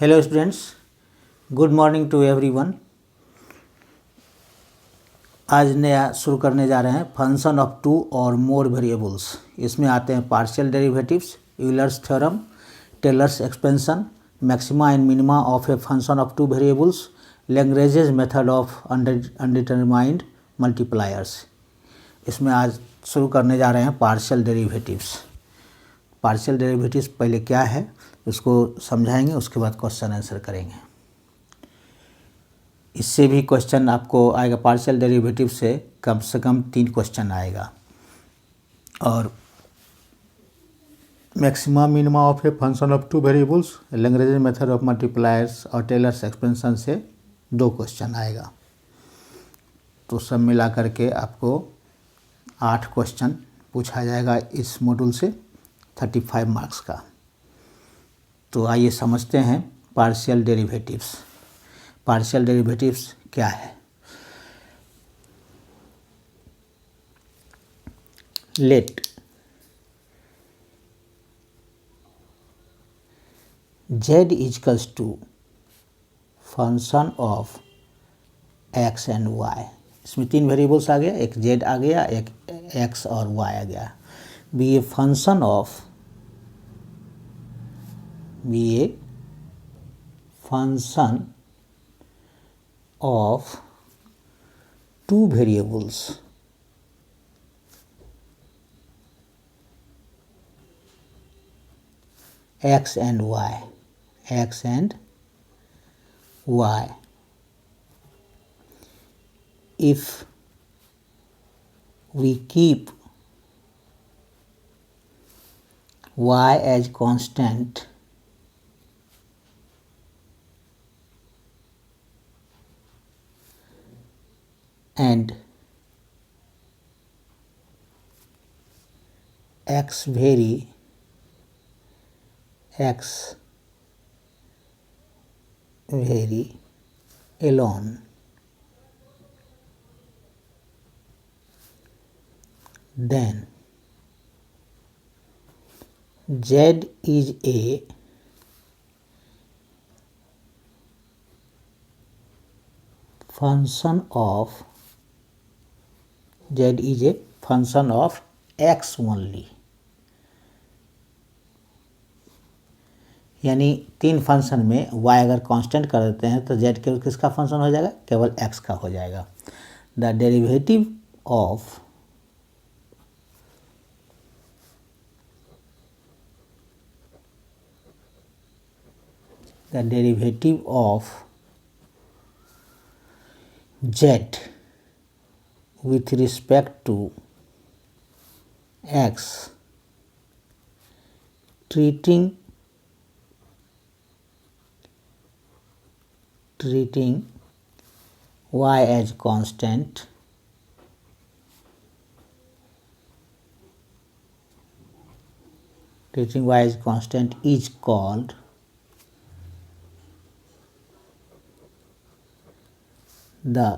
Hello students, good morning to everyone. आज नया शुरू करने जा रहे हैं फंक्शन ऑफ टू और मोर वेरिएबल्स। इसमें आते हैं partial derivatives, Euler's theorem, Taylor's expansion, maxima and minima of a function of two variables, Lagrange's method of undetermined multipliers. इसमें आज शुरू करने जा रहे हैं पार्शियल डेरिवेटिव्स। पार्शियल डेरिवेटिव्स पहले क्या है उसको समझाएंगे, उसके बाद क्वेश्चन आंसर करेंगे। इससे भी क्वेश्चन आपको आएगा, पार्शियल डेरिवेटिव से कम 3 क्वेश्चन आएगा। और maxima minima of a function of two variables, Lagrange method of multipliers और टेलर्स एक्सपेंशन से 2 क्वेश्चन आएगा। तो सब मिला करके आपको 8 क्वेश्चन पूछा जाएगा इस मॉड्यूल से, 35 मार्क्स का। तो आइए समझते हैं पार्शियल डेरिवेटिव्स। पार्शियल डेरिवेटिव्स क्या है? Let z equals to function of x and y। इसमें 3 वेरिएबल्स आ गया, एक z आ गया, एक x और y आ गया। Be a function of two variables x and y. If we keep y as constant and x vary alone, then z is a function of x only। यानी 3 function में y अगर constant कर देते हैं तो z केवल किसका function हो जाएगा? केवल x का हो जाएगा। The derivative of z with respect to x treating y as constant is called the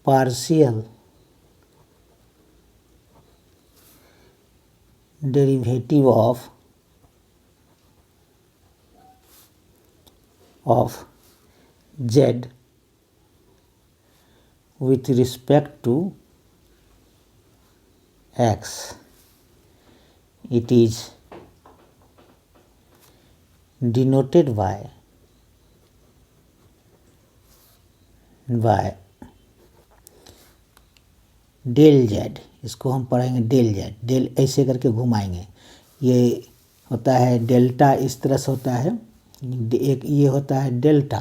partial derivative of z with respect to x. It is denoted by del z. इसको हम पढ़ेंगे del Z, del ऐसे करके घुमाएंगे। ये होता है delta, इस तरह से होता है, एक ये होता है डेल्टा,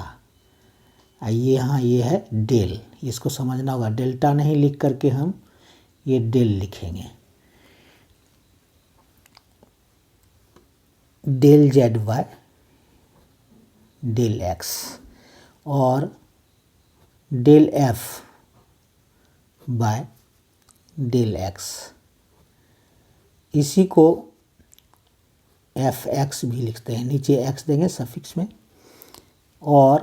ये यहाँ ये है डेल। इसको समझना होगा, डेल्टा नहीं लिख करके हम ये डेल लिखेंगे। Del z by del x और del f by del x. इसी को एफ एक्स भी लिखते हैं, नीचे एक्स देंगे सफिक्स में, और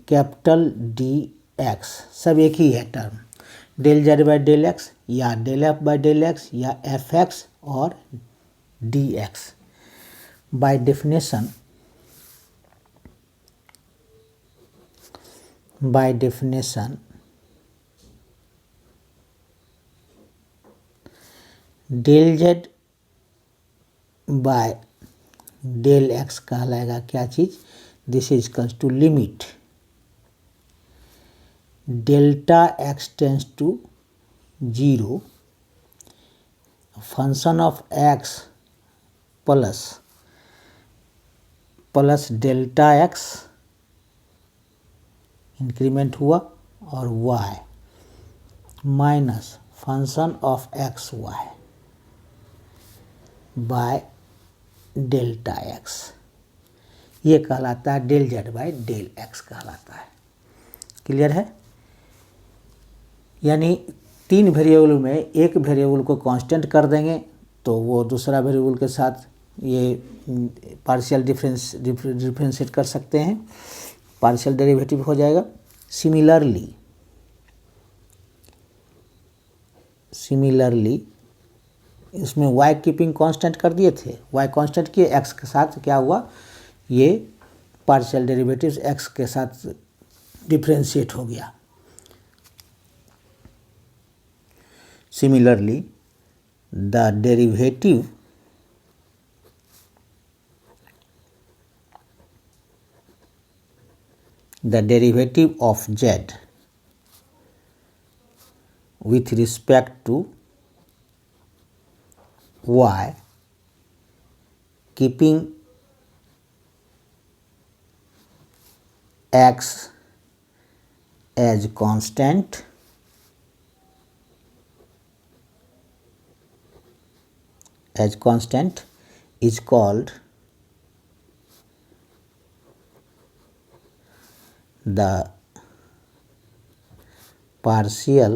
कैपिटल डी एक्स, सब एक ही है term. Del z by del x या del f by del x या एफ एक्स और d x. by definition del z by del x कहलाएगा क्या चीज, this is equals to limit delta x tends to 0 function of x plus delta x increment हुआ और y minus function of x y by delta x, ये कहलाता है del z by del x कहलाता है। क्लियर है? यानी 3 variable में एक वेरिएबल को कांस्टेंट कर देंगे तो वो दूसरा वेरिएबल के साथ ये पार्शियल डिफरेंशिएट कर सकते हैं, पार्शियल डेरिवेटिव हो जाएगा। सिमिलरली इसमें y कीपिंग कांस्टेंट कर दिए थे, y कांस्टेंट किए, x के साथ क्या हुआ, ये पार्शियल डेरिवेटिव्स x के साथ डिफरेंशिएट हो गया। Similarly the derivative of z with respect to y keeping x as constant is called the partial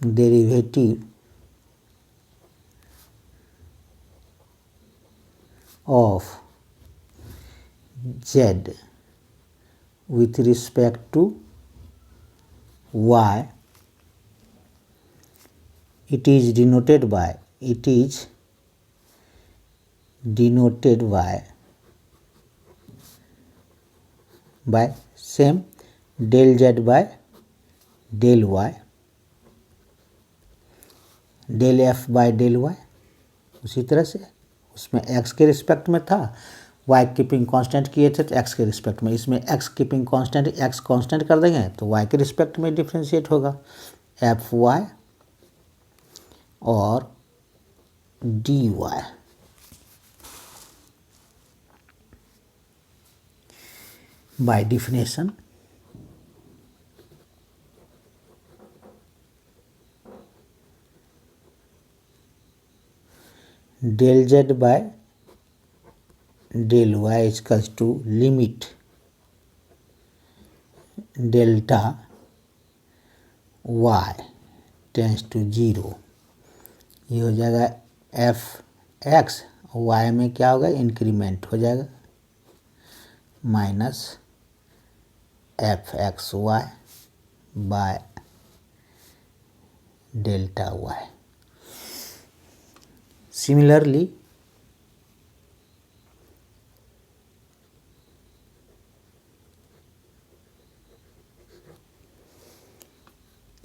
derivative of z with respect to y. It is denoted by same del z by del y, del f by del y. उसी तरह से उसमें x के respect में था, Y keeping constant किए थे तो एक्स के रिस्पेक्ट में, इसमें x keeping constant, x constant कर देंगे तो वाई के रिस्पेक्ट में डिफ्रेंशिएट होगा, एफ वाई और d y. By definition del z by del y is equals to limit delta y tends to 0। ये हो जाएगा एफ एक्स, वाई में क्या होगा, इंक्रीमेंट हो जाएगा, minus f x y by delta y. Similarly,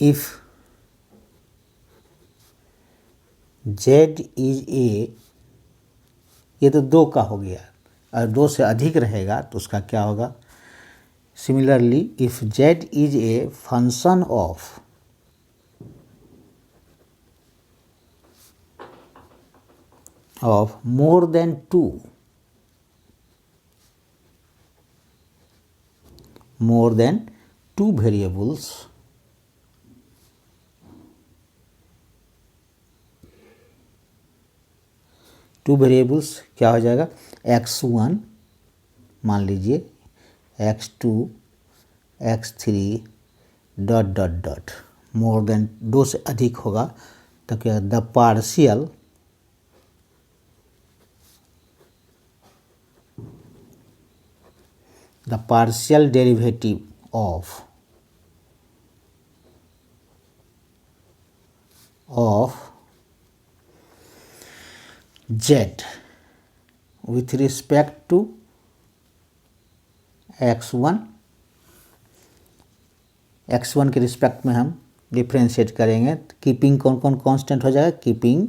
if z is a, ये तो 2 का हो गया, और 2 से अधिक रहेगा तो उसका क्या होगा। Similarly, if z is a function of more than 2 variables, क्या हो जाएगा, x1 मान लीजिए, x2 x3 dot dot dot, more than 2 से अधिक होगा तो क्या, the partial derivative of z with respect to x1 के रिस्पेक्ट में हम डिफ्रेंशिएट करेंगे। कीपिंग कौन कौन कांस्टेंट हो जाएगा, keeping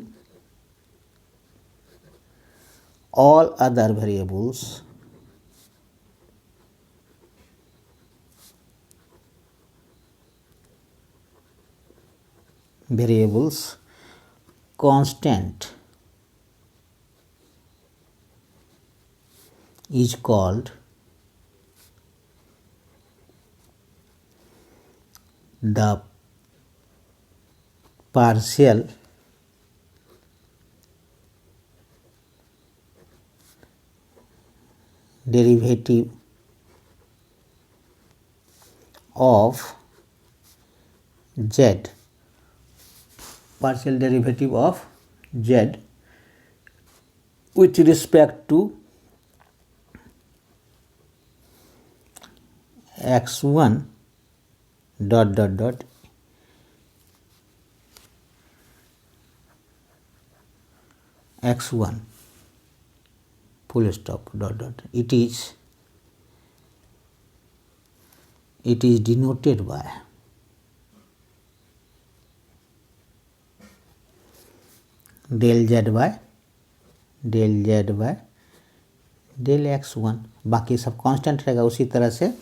all other variables constant is called the partial derivative of z, partial derivative of z with respect to x1 dot dot dot x1 full stop dot dot. It is denoted by del z by del x1, बाकी सब constant रहेगा। उसी तरह से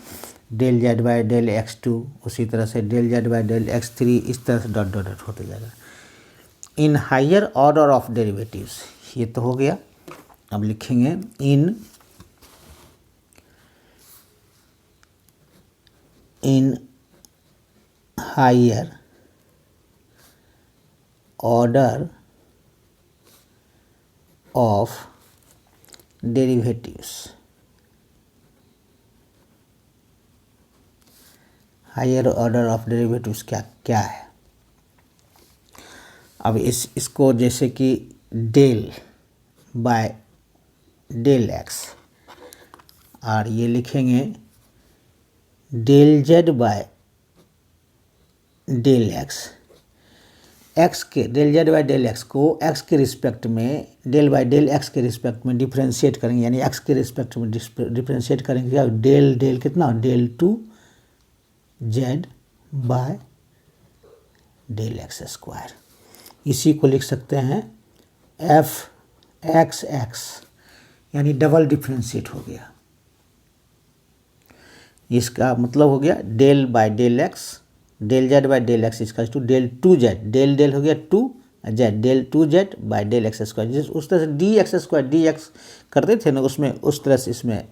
del z by del x2, उसी तरह से del z by del x3, इस तरह से डॉट डॉट डॉट होते जाएगा। इन हायर ऑर्डर ऑफ डेरिवेटिव्स, ये तो हो गया। अब लिखेंगे इन higher order of derivatives, higher order of derivatives क्या है। अब इसको जैसे कि डेल बाय डेल एक्स, और ये लिखेंगे del z by del x. X के del z by del x को एक्स के रिस्पेक्ट में डेल बाई डेल एक्स के रिस्पेक्ट में डिफ्रेंशिएट करेंगे, यानी एक्स के रिस्पेक्ट में डिफ्रेंशिएट करेंगे क्या, डेल कितना, del 2 z by del x square. इसी को लिख सकते हैं एफ एक्स एक्स, यानी डबल डिफ्रेंशिएट हो गया। इसका मतलब हो गया del by del x, del z by del x इसका टू del 2 जेड, डेल हो गया 2 z, del 2 z by del x square. जिस उस तरह से d x square d x करते थे ना, उसमें उस तरह से इसमें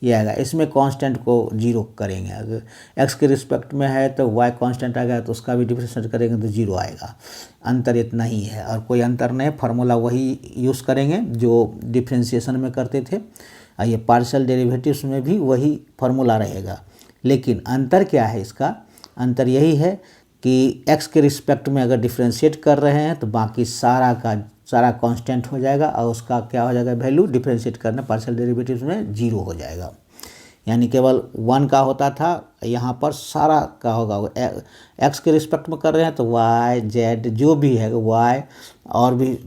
ये आएगा। इसमें कांस्टेंट को जीरो करेंगे। अगर एक्स के रिस्पेक्ट में है तो वाई कांस्टेंट आ गया तो उसका भी डिफ्रेंशिएट करेंगे तो जीरो आएगा। अंतर इतना ही है और कोई अंतर नहीं, फार्मूला वही यूज़ करेंगे जो डिफ्रेंशिएशन में करते थे। और ये पार्शियल डेरिवेटिव्स में भी वही फार्मूला रहेगा। लेकिन अंतर क्या है, इसका अंतर यही है कि x के रिस्पेक्ट में अगर डिफ्रेंशिएट कर रहे हैं तो बाकी सारा कांस्टेंट हो जाएगा और उसका क्या हो जाएगा, वैल्यू डिफ्रेंशिएट करने पार्शियल डेरिवेटिव्स में जीरो हो जाएगा। यानी केवल 1 का होता था, यहाँ पर सारा का होगा। x के रिस्पेक्ट में कर रहे हैं तो y z जो भी है, y और भी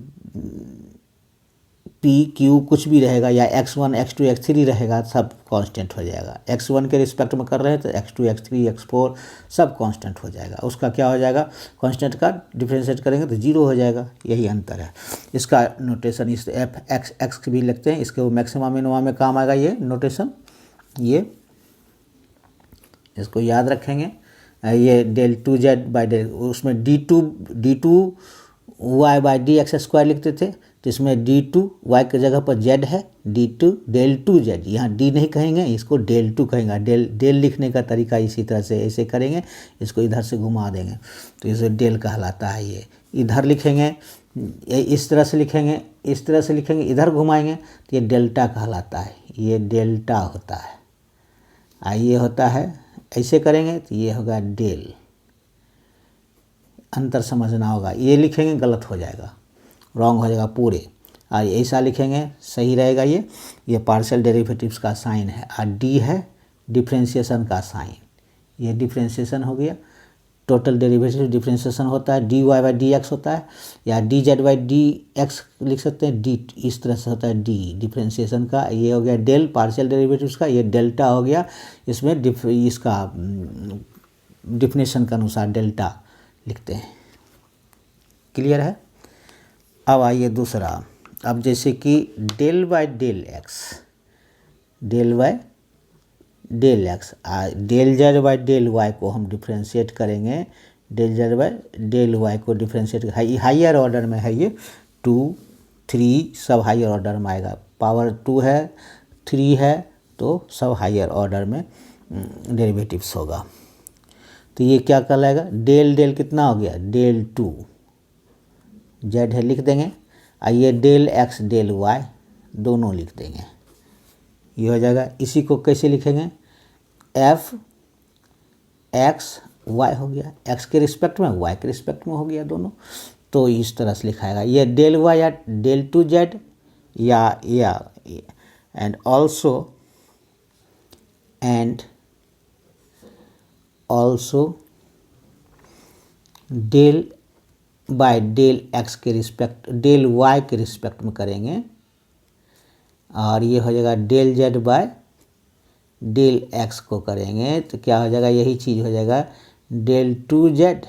p q कुछ भी रहेगा, या x1 x2 x3 रहेगा, सब कांस्टेंट हो जाएगा। x1 के रिस्पेक्ट में कर रहे हैं तो x2 x3 x4 सब कांस्टेंट हो जाएगा। उसका क्या हो जाएगा, कांस्टेंट का डिफ्रेंशिएट करेंगे तो जीरो हो जाएगा। यही अंतर है। इसका नोटेशन इस एफ एक्स एक्स भी लिखते हैं, इसके वो मैक्सिमा मिनिमा में काम आएगा ये नोटेशन। ये इसको याद रखेंगे। ये del 2 जेड बाई डेल, उसमें d2 y by d x square लिखते थे, तो इसमें d2 y की जगह पर z है, d2 del 2 जेड। यहाँ d नहीं कहेंगे, इसको del 2 कहेंगे। डेल लिखने का तरीका इसी तरह से ऐसे करेंगे, इसको इधर से घुमा देंगे तो इसे डेल कहलाता है। ये इधर लिखेंगे, इस तरह से लिखेंगे, इस तरह से लिखेंगे, इधर घुमाएंगे तो ये डेल्टा कहलाता है। ये डेल्टा होता है। ये होता है, ऐसे करेंगे तो ये होगा डेल। अंतर समझना होगा। ये लिखेंगे गलत हो जाएगा, रॉन्ग हो जाएगा पूरे। और ऐसा लिखेंगे सही रहेगा। ये पार्शियल डेरिवेटिव्स का साइन है और डी है डिफ्रेंशिएशन का साइन। ये डिफ्रेंशिएशन हो गया, टोटल डेरिवेटिव डिफरेंशिएशन होता है, dy बाई डी एक्स होता है, या dz बाई डी एक्स लिख सकते हैं, डी इस तरह से होता है, डी डिफरेंशिएशन का। ये हो गया डेल पार्शियल डेरिवेटिव्स का, ये डेल्टा हो गया, इसमें इसका डिफिनेशन के अनुसार डेल्टा लिखते हैं। क्लियर है। अब आइए दूसरा, अब जैसे कि del by del x, del by del x, del z by del y को हम डिफ्रेंशिएट करेंगे, del z by del y को डिफ्रेंशिएट हाइयर ऑर्डर में है, ये 2 3 सब हाइयर ऑर्डर में आएगा, पावर 2 है 3 है तो सब हाइयर ऑर्डर में डेरिवेटिव्स होगा। तो ये क्या कहलाएगा, डेल डेल कितना हो गया, डेल 2 जेड है लिख देंगे, आइए डेल एक्स डेल वाई दोनों लिख देंगे, ये हो जाएगा। इसी को कैसे लिखेंगे, एफ एक्स वाई हो गया, एक्स के रिस्पेक्ट में वाई के रिस्पेक्ट में हो गया दोनों, तो इस तरह से लिखाएगा। ये डेल वाई या डेल 2 जेड या and also del by del x के रिस्पेक्ट, डेल वाई के रिस्पेक्ट में करेंगे, और ये हो जाएगा del z by del x को करेंगे तो क्या हो जाएगा, यही चीज़ हो जाएगा del 2 z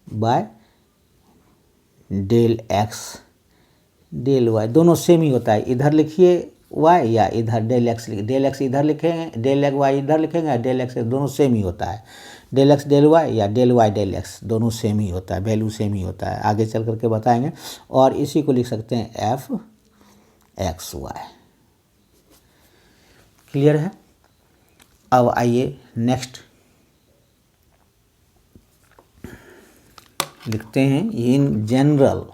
by del x del y, दोनों सेम ही होता है। इधर लिखिए वाई या इधर डेल एक्स इधर लिखेंगे, डेल वाई इधर लिखेंगे, डेल एक्स दोनों सेम ही होता है। डेल एक्स डेल वाई या डेल वाई डेल एक्स दोनों सेम ही होता है, वैल्यू सेम ही होता है, आगे चल करके बताएंगे। और इसी को लिख सकते हैं एफ एक्स वाई। क्लियर है। अब आइए नेक्स्ट लिखते हैं, in general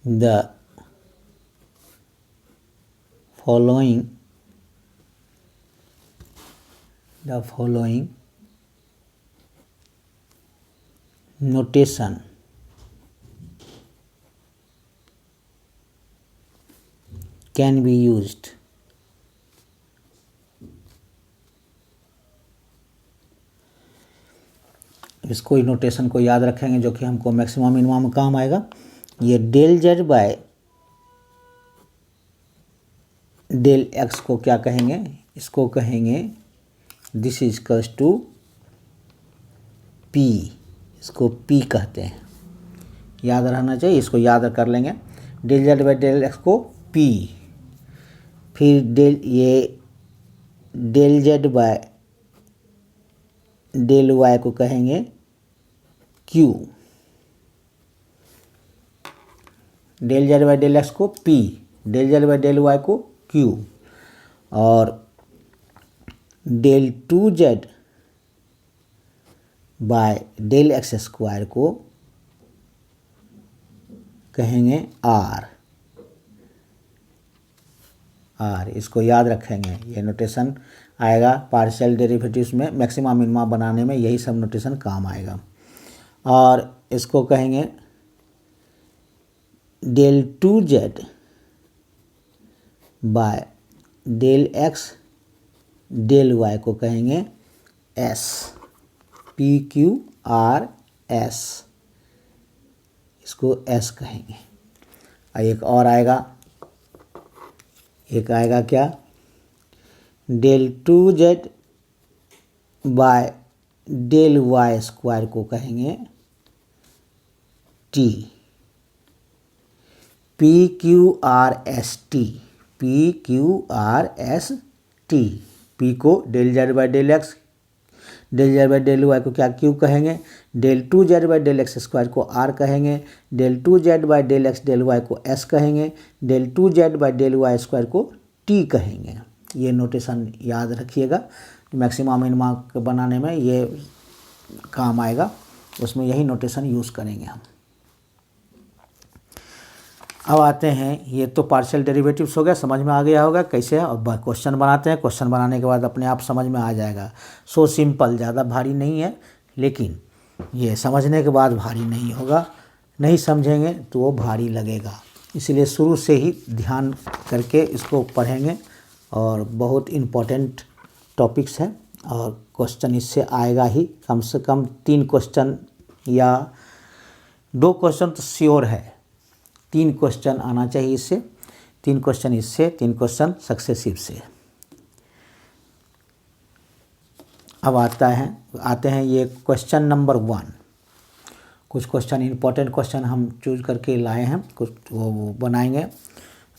the following notation can be used इसको ही नोटेशन को याद रखेंगे जो कि हमको मैक्सिमम मिनिमम में काम आएगा। ये del z by del x को क्या कहेंगे, इसको कहेंगे this is equals to p, इसको पी कहते हैं, याद रहना चाहिए, इसको याद कर लेंगे। Del z by del x को पी, फिर del z by del y को कहेंगे q, del z by del x को p, del z by del y को क्यू, और del 2 z by del x square को कहेंगे आर। इसको याद रखेंगे, ये नोटेशन आएगा पार्शियल डेरिवेटिव्स में मैक्सिमा मिनिमा बनाने में, यही सब नोटेशन काम आएगा। और इसको कहेंगे del 2 z by del x del y को कहेंगे s, p q r s, इसको एस कहेंगे। एक और आएगा, एक आएगा क्या, del 2 z by del y square को कहेंगे t, p q r s t, p q r s t. P को del z by del x, del z by del y को क्या क्यू कहेंगे, del 2 z by del x square को r कहेंगे, del 2 z by del x del y को s कहेंगे, del 2 z by del y square को t कहेंगे। ये नोटेशन याद रखिएगा, मैक्सिमा मिनिमा बनाने में ये काम आएगा, उसमें यही नोटेशन यूज़ करेंगे हम। अब आते हैं, ये तो पार्शियल डेरिवेटिव्स हो गया, समझ में आ गया होगा कैसे है। अब क्वेश्चन बनाते हैं, क्वेश्चन बनाने के बाद अपने आप समझ में आ जाएगा। सो सिंपल, ज़्यादा भारी नहीं है, लेकिन ये समझने के बाद भारी नहीं होगा, नहीं समझेंगे तो वो भारी लगेगा। इसलिए शुरू से ही ध्यान करके इसको पढ़ेंगे और बहुत इम्पोर्टेंट टॉपिक्स है और क्वेश्चन इससे आएगा ही। कम से कम 3 क्वेश्चन या 2 क्वेश्चन तो श्योर है, 3 क्वेश्चन आना चाहिए इससे, 3 क्वेश्चन इससे, 3 क्वेश्चन सक्सेसिव से। अब आते हैं ये क्वेश्चन नंबर 1। कुछ क्वेश्चन इंपॉर्टेंट क्वेश्चन हम चूज करके लाए हैं, कुछ वो बनाएंगे।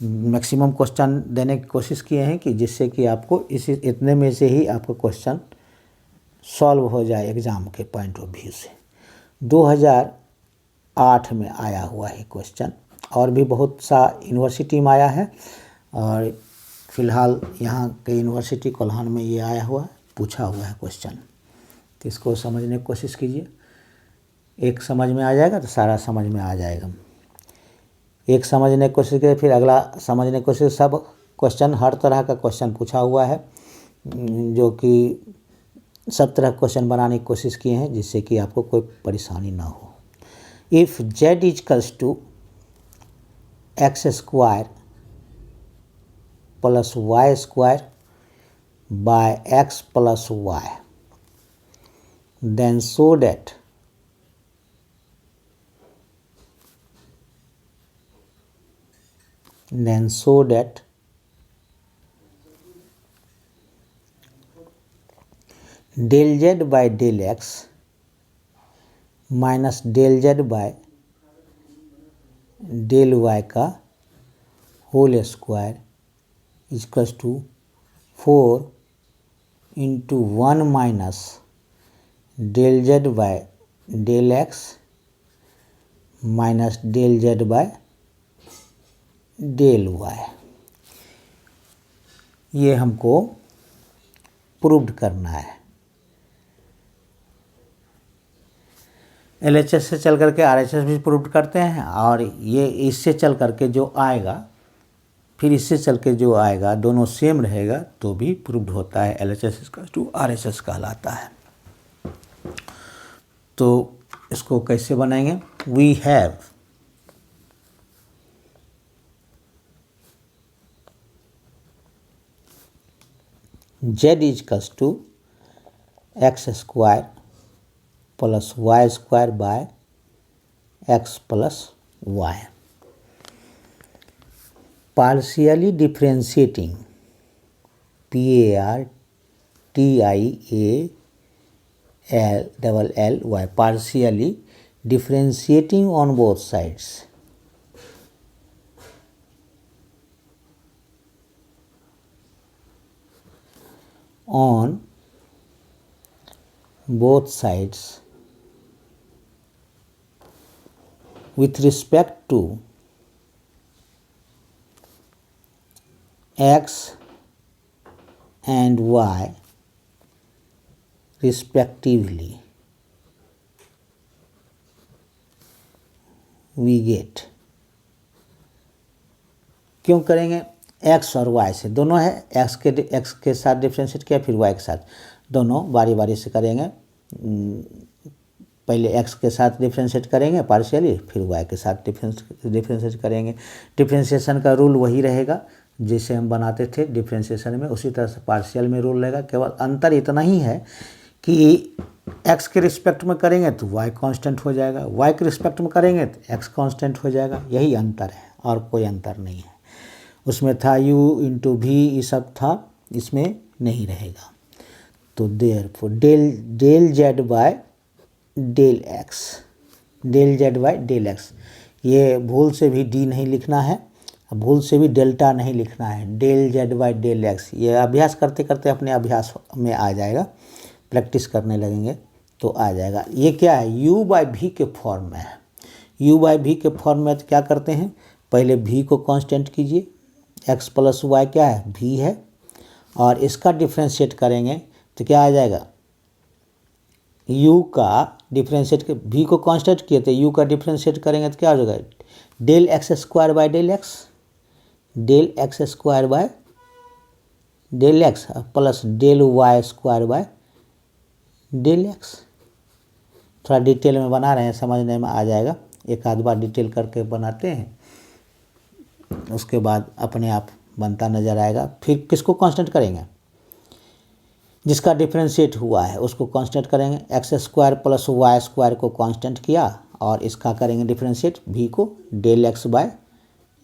मैक्सिमम क्वेश्चन देने की कोशिश किए हैं कि जिससे कि आपको इतने में से ही आपका क्वेश्चन सॉल्व हो जाए एग्ज़ाम के पॉइंट ऑफ व्यू से। 2008 में आया हुआ है क्वेश्चन, और भी बहुत सा यूनिवर्सिटी में आया है, और फिलहाल यहाँ के यूनिवर्सिटी कोल्हान में ये आया हुआ है, पूछा हुआ है क्वेश्चन। तो इसको समझने की कोशिश कीजिए। एक समझ में आ जाएगा तो सारा समझ में आ जाएगा। एक समझने की कोशिश करें, फिर अगला समझने की कोशिश। सब क्वेश्चन, हर तरह का क्वेश्चन पूछा हुआ है, जो कि सब तरह क्वेश्चन बनाने की कोशिश किए हैं जिससे कि आपको कोई परेशानी ना हो। If z equals to x square plus y square by x plus y, then show that del z by del x minus del z by del y का whole square equals to 4 into 1 minus del z by del x minus del z by del y। ये हमको proved करना है। LHS से चल करके RHS भी proved करते हैं, और ये इससे चल करके जो आएगा, फिर इससे चल के जो आएगा, दोनों सेम रहेगा तो भी प्रूव्ड होता है। LHS का टू RHS कहलाता है। तो इसको कैसे बनाएंगे? We have z equals to x square plus y square by x plus y. Partially differentiating PARTIALLY, partially differentiating on both sides. On both sides with respect to x and y respectively, we get। क्यों करेंगे? x और y से, दोनों है, x के साथ differentiate किया, फिर y के साथ, दोनों बारी बारी से करेंगे। पहले x के साथ डिफ्रेंशिएट करेंगे पार्शियली, फिर y के साथ डिफ्रेंशिएट करेंगे। डिफ्रेंशिएशन का रूल वही रहेगा जैसे हम बनाते थे डिफ्रेंशिएशन में, उसी तरह से पार्शियल में रूल रहेगा। केवल अंतर इतना ही है कि x के रिस्पेक्ट में करेंगे तो y कांस्टेंट हो जाएगा, y के रिस्पेक्ट में करेंगे तो x कांस्टेंट हो जाएगा। यही अंतर है और कोई अंतर नहीं है। उसमें था u इंटू v, ये सब था, इसमें नहीं रहेगा। तो therefore del z by del x, del z by del x, ये भूल से भी d नहीं लिखना है, भूल से भी डेल्टा नहीं लिखना है, del z by del x। ये अभ्यास करते करते अपने अभ्यास में आ जाएगा, प्रैक्टिस करने लगेंगे तो आ जाएगा। ये क्या है? u बाय v के फॉर्म में है। u बाय v के फॉर्म में तो क्या करते हैं, पहले v को कांस्टेंट कीजिए, x प्लस वाई क्या है? v है, और इसका डिफ्रेंशिएट करेंगे तो क्या आ जाएगा? u का डिफ्रेंशिएट, v को कांस्टेंट किए तो u का डिफ्रेंशिएट करेंगे तो क्या हो जाएगा? Del x square by del x, del x square by del x plus del y square by del x. थोड़ा डिटेल में बना रहे हैं, समझने में आ जाएगा। एक आध बार डिटेल करके बनाते हैं, उसके बाद अपने आप बनता नज़र आएगा। फिर किसको कांस्टेंट करेंगे, जिसका डिफरेंशिएट हुआ है उसको कांस्टेंट करेंगे। X square plus y square को कांस्टेंट किया और इसका करेंगे डिफरेंशिएट v को del x by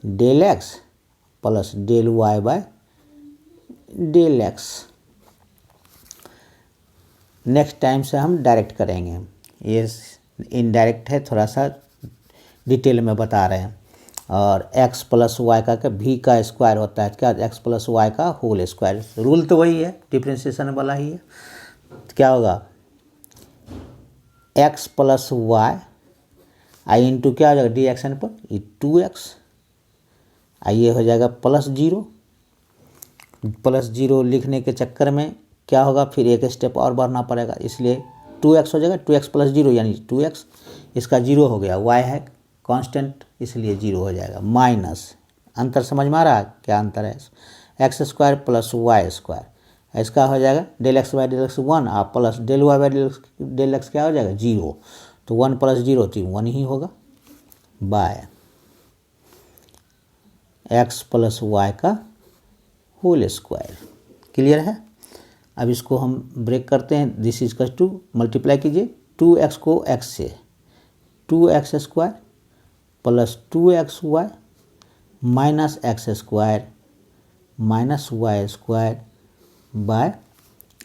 del x plus del y by del x. Next time से हम डायरेक्ट करेंगे, ये इनडायरेक्ट है, थोड़ा सा डिटेल में बता रहे हैं। और x प्लस वाई का v का स्क्वायर होता है क्या, x प्लस वाई का होल स्क्वायर। रूल तो वही है, डिफ्रेंशिएशन वाला ही है। तो क्या होगा, x प्लस वाई आई इंटू क्या हो जाएगा डी एक्स एन पर ये 2x, ये हो जाएगा प्लस जीरो लिखने के चक्कर में क्या होगा, फिर एक स्टेप और बढ़ना पड़ेगा, इसलिए 2x हो जाएगा, 2x प्लस जीरो यानी 2x, इसका जीरो हो गया, y है कांस्टेंट इसलिए जीरो हो जाएगा। माइनस, अंतर समझ में आ रहा है क्या अंतर है, x square plus y square, इसका हो जाएगा del x by del x 1 और plus del y by del x क्या हो जाएगा 0, तो 1 प्लस जीरो तो 1 ही होगा, बाय एक्स प्लस वाई का होल स्क्वायर। क्लियर है। अब इसको हम ब्रेक करते हैं, this is equal to multiply कीजिए 2x को x से 2x square plus 2x y minus x square minus y square by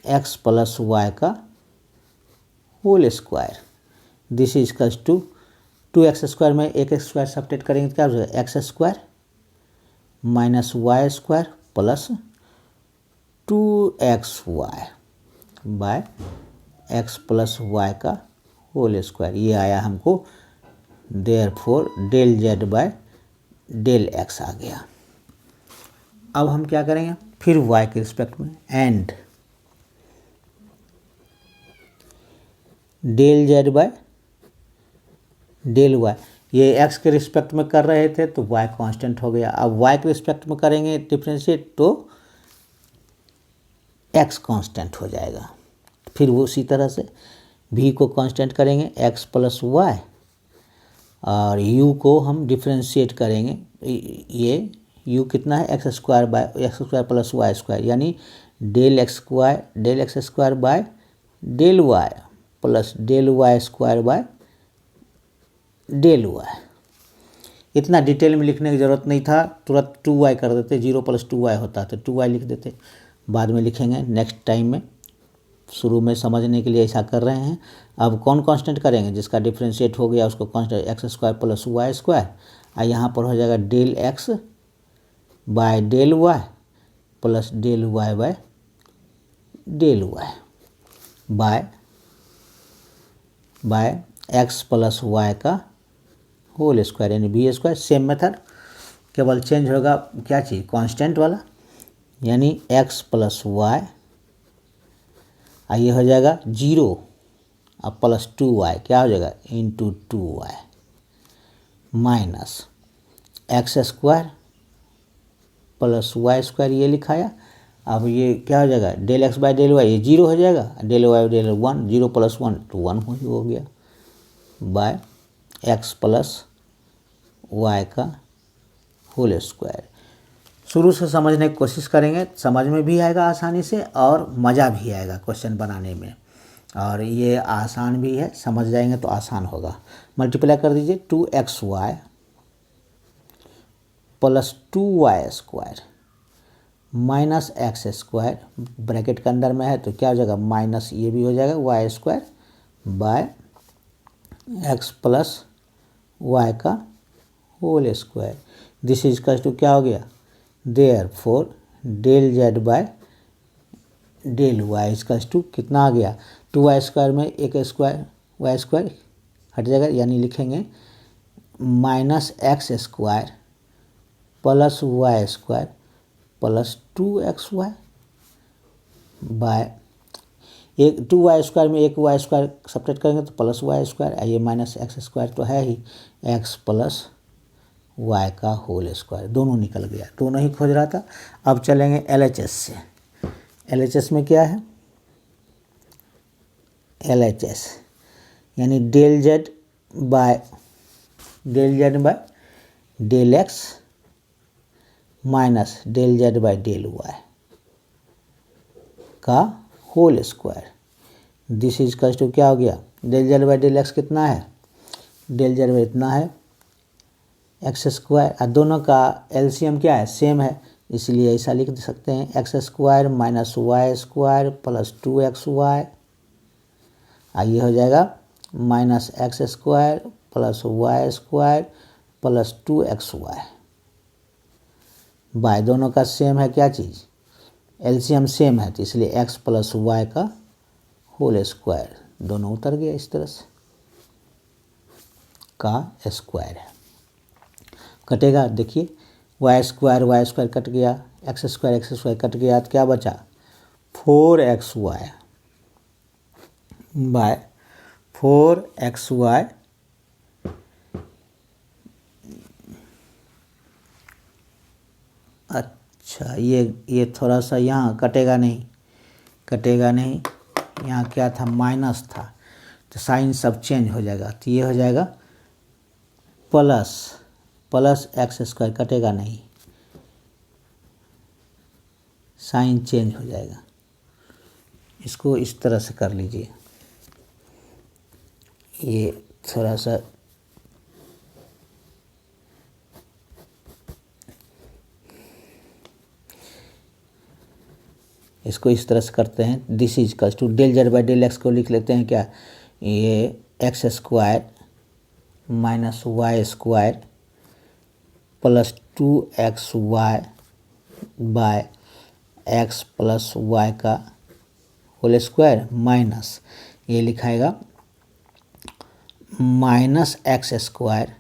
x plus y का whole square. This is equal to 2x square में एक square subtract करेंगे तो क्या हो जाएगा, x square minus y square plus 2xy by x plus y का whole square. ये आया हमको therefore del z by del x आ गया। अब हम क्या करेंगे, फिर y के रिस्पेक्ट में and del z by del y, ये x के रिस्पेक्ट में कर रहे थे तो y कांस्टेंट हो गया। अब y के रिस्पेक्ट में करेंगे डिफरेंशिएट तो x कांस्टेंट हो जाएगा। फिर वो उसी तरह से v को कांस्टेंट करेंगे x प्लस वाई और u को हम डिफरेंशिएट करेंगे, ये u कितना है x square by x square plus y square यानी del x square by del y plus del y square by del y. इतना डिटेल में लिखने की ज़रूरत नहीं था, तुरंत 2y कर देते, 0 प्लस 2y होता तो 2y लिख देते, बाद में लिखेंगे नेक्स्ट टाइम में। शुरू में समझने के लिए ऐसा कर रहे हैं। अब कौन कांस्टेंट करेंगे, जिसका डिफरेंशिएट हो गया उसको constant x square plus y square, और यहाँ पर हो जाएगा del x by del y plus del y by del y by x plus y का होल स्क्वायर यानी बी स्क्वायर। सेम मेथड, केवल चेंज होगा क्या चीज़, कांस्टेंट वाला, यानी एक्स प्लस वाई ये हो जाएगा 0 और प्लस 2y क्या हो जाएगा into 2y minus x square plus y square ये लिखाया। अब ये क्या हो जाएगा del x by del y, ये 0 हो जाएगा, डेल वाई डेल 1, 0 प्लस 1 तो 1 हो गया बाय एक्स प्लस वाई का होल स्क्वायर। शुरू से समझने की कोशिश करेंगे, समझ में भी आएगा आसानी से और मज़ा भी आएगा क्वेश्चन बनाने में, और ये आसान भी है, समझ जाएंगे तो आसान होगा। मल्टीप्लाई कर दीजिए 2xy plus 2y square minus x square, bracket के अंदर में है तो क्या हो जाएगा माइनस ये भी हो जाएगा y square by x plus y का whole square. This is equal to क्या हो गया, therefore del z by del y equal to कितना आ गया 2y स्क्वायर में एक स्क्वायर वाई स्क्वायर हट जाएगा, यानी लिखेंगे minus x square plus y square plus 2xy by एक 2y स्क्वायर में एक y स्क्वायर सब्ट्रैक्ट करेंगे तो प्लस वाई स्क्वायर, ये माइनस एक्स स्क्वायर तो है ही, x प्लस y का होल स्क्वायर, दोनों निकल गया, दोनों ही खोज रहा था। अब चलेंगे LHS से। LHS में क्या है, LHS यानी del z by del z by del x minus del z by del y का whole square. This is equal to क्या हो गया, del z by del x कितना है, डेल जेड बाई इतना है एक्स स्क्वायर, और दोनों का एलसीएम क्या है, सेम है, इसलिए ऐसा लिख सकते हैं x square minus y square plus 2xy, ये हो जाएगा minus x square plus y square plus 2xy। By दोनों का सेम है क्या चीज़, एलसीएम सेम है, तो इसलिए एक्स प्लस वाई का होल स्क्वायर, दोनों उतर गया इस तरह से, का स्क्वायर है। कटेगा, देखिए वाई स्क्वायर कट गया, एक्स स्क्वायर कट गया, तो क्या बचा 4xy बाय 4xy अच्छा, ये थोड़ा सा यहाँ कटेगा नहीं, यहाँ क्या था माइनस था, तो साइन सब चेंज हो जाएगा, तो ये हो जाएगा प्लस एक्स स्क्वायर, कटेगा नहीं, साइन चेंज हो जाएगा। इसको इस तरह से कर लीजिए, ये थोड़ा सा इसको इस तरह से करते हैं। This is equal to del z by del x को लिख लेते हैं क्या, ये x square minus y square plus 2xy by x plus y का होल स्क्वायर माइनस ये लिखाएगा minus x square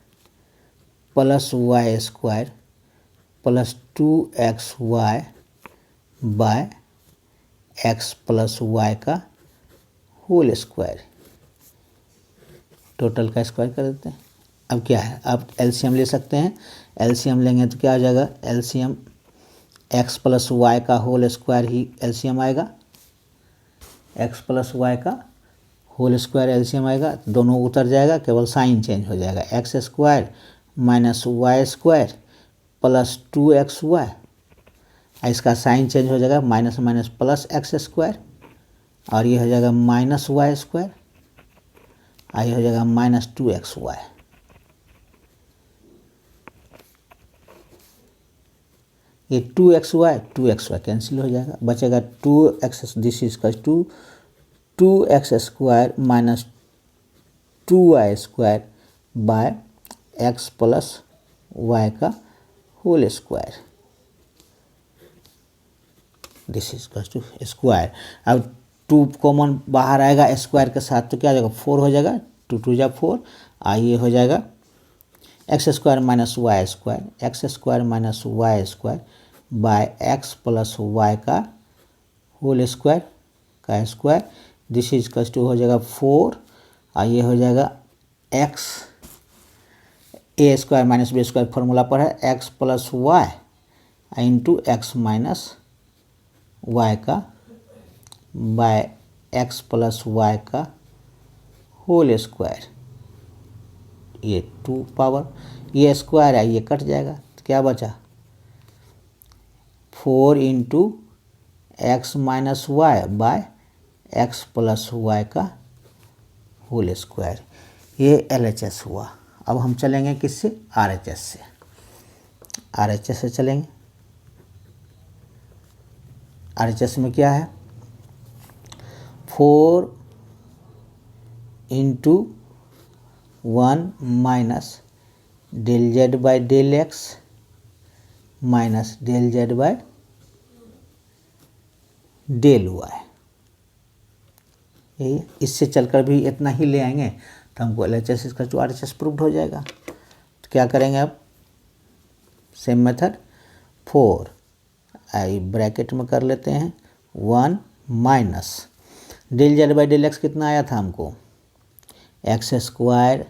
plus y square plus 2xy by x plus y का होल स्क्वायर, टोटल का स्क्वायर कर देते हैं। अब क्या है, अब एलसीएम ले सकते हैं, एलसीएम लेंगे तो क्या आ जाएगा, एलसीएम एक्स प्लस वाई का होल स्क्वायर ही एलसीएम आएगा, एक्स प्लस वाई का होल स्क्वायर एलसीएम आएगा, दोनों उतर जाएगा, केवल साइन चेंज हो जाएगा, x square minus y square plus 2xy, इसका साइन चेंज हो जाएगा, minus minus plus x square, और ये हो जाएगा माइनस वाई स्क्वायर, ये हो जाएगा माइनस 2xy। ये 2xy कैंसिल हो जाएगा, बचेगा 2x, this is equal to 2x square minus 2y square by x plus y का whole square, this is equal to square. अब 2 कॉमन बाहर आएगा स्क्वायर के साथ, तो क्या हो जाएगा 4 हो जाएगा, 2 2 जा 4, ये हो जाएगा x square minus y square, x square minus y square by x plus y का होल स्क्वायर का square, this is equal to हो जाएगा 4, ये हो जाएगा x a square minus b square formula पर है, x plus y into x minus y का बाय एक्स प्लस वाई का होल स्क्वायर, ये 2 पावर, ये स्क्वायर है, ये कट जाएगा, तो क्या बचा 4 into x minus y by x plus y का होल स्क्वायर, ये एलएचएस हुआ। अब हम चलेंगे किससे, आरएचएस से, आरएचएस से चलेंगे। आरएचएस में क्या है 4 into 1 minus del z by del x minus del z by del y, यही, इससे चलकर भी इतना ही ले आएंगे तो हमको एलएचएस इसका जो आरएचएस प्रूव्ड हो जाएगा। तो क्या करेंगे अब, सेम मेथड, 4 आई ब्रैकेट में कर लेते हैं 1 minus del z by del x कितना आया था हमको, x square